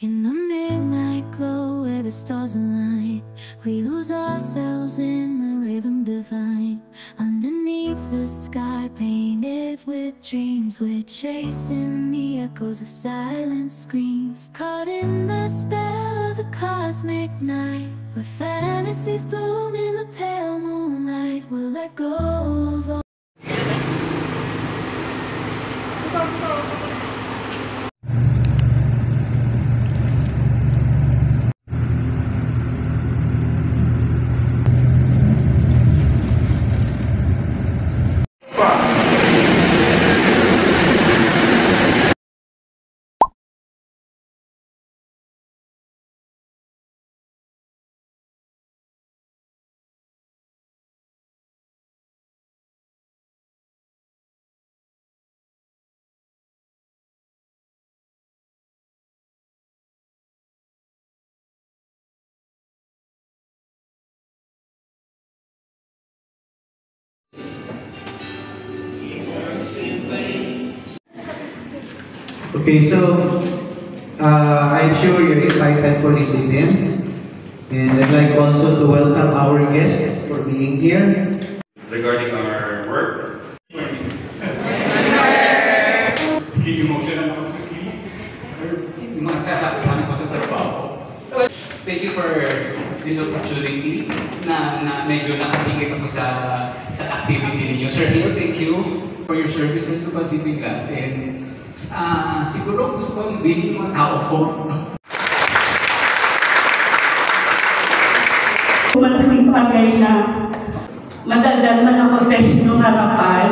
In the midnight glow where the stars align, we lose ourselves in the rhythm divine. Underneath the sky painted with dreams, we're chasing the echoes of silent screams. Caught in the spell of the cosmic night, where fantasies bloom in the pale moonlight. We'll let go of all. Okay, so I'm sure you're excited for this event, and I'd like also to welcome our guest for being here. Regarding our work. Thank you for this opportunity na medyo nakasingit ako sa activity ninyo. Sir Hill, thank you for your services to Pacific Gas. And siguro gusto kong bilhin yung mga tao ko. Malaking bagay na madaldalman ako sa inyong harapan.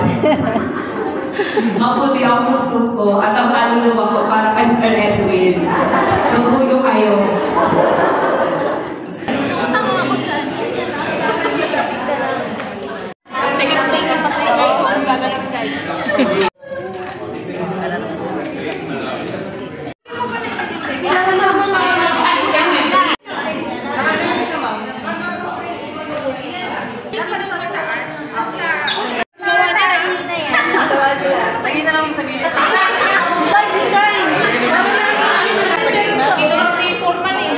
Maputi ang puso ko at ang kaluluwa ko para kay Sir Edwin. Subuyo kayo. Lagi na lang sa gilid. Design! Formal eh.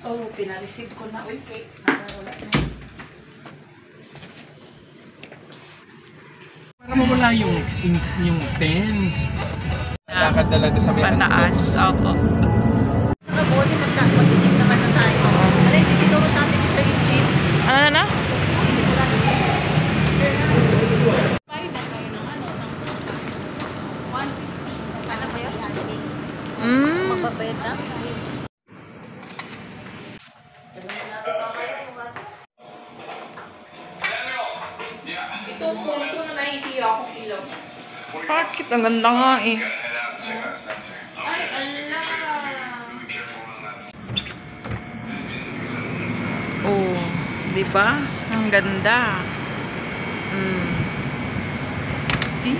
Oh, pinareceive ko na. Uy, cake. Wala na. Para mawala yung pens. Nakakadala doon sa may Pataas. Opo. Nakabuli, mag-tijim naman na tayo. Ano, hindi ko sa atin sa YouTube. Ano na? Magbabayad na? Itong phone ko na nahihiya akong ilaw. Bakit? Ang ganda nga eh. Ay, ala! Oh, di ba? Ang ganda. See?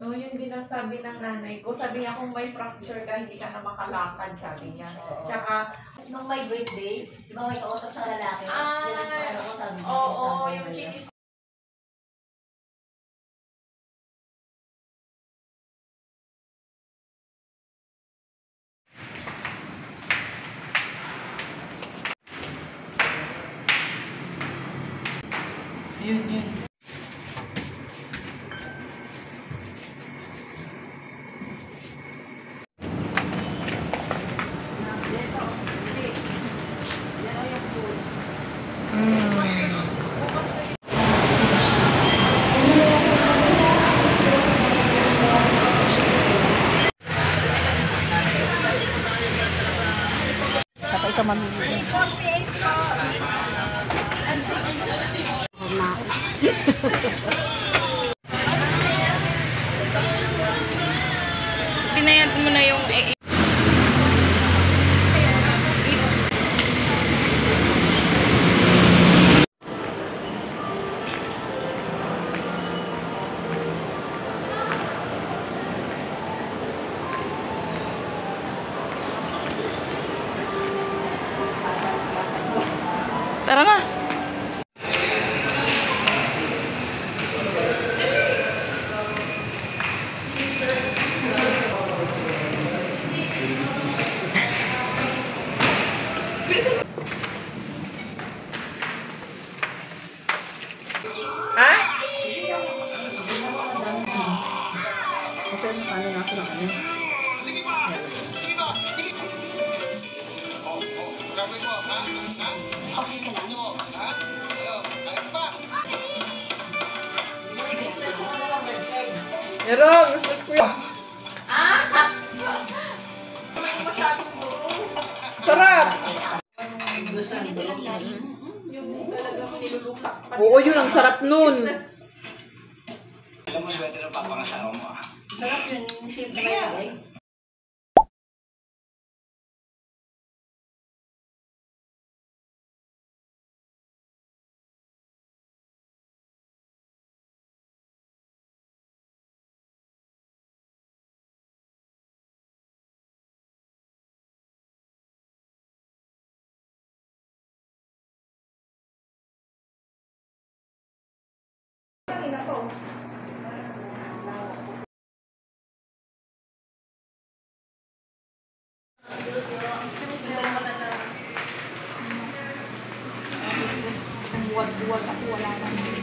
No, yun din ang sabi ng nanay ko. Sabi niya kung may fracture ka, hindi ka na makalakad, sabi niya. Tsaka, Nung may birthday, di ba may kausap sa lalaki? Yun ang paano ko sabi niya. oo, yung chinis. Yun. Kapag ka mamili. Pinayad mo na yung tara na. Okay, ano na ako na ano. Meron, mas ko yun. Masyadong duro. Sarap! Yung talagang nilulusak pa. Oo, yun ang sarap nun. Sarap yun, yung shape na may alay. Buwag-buwag ako, wala na.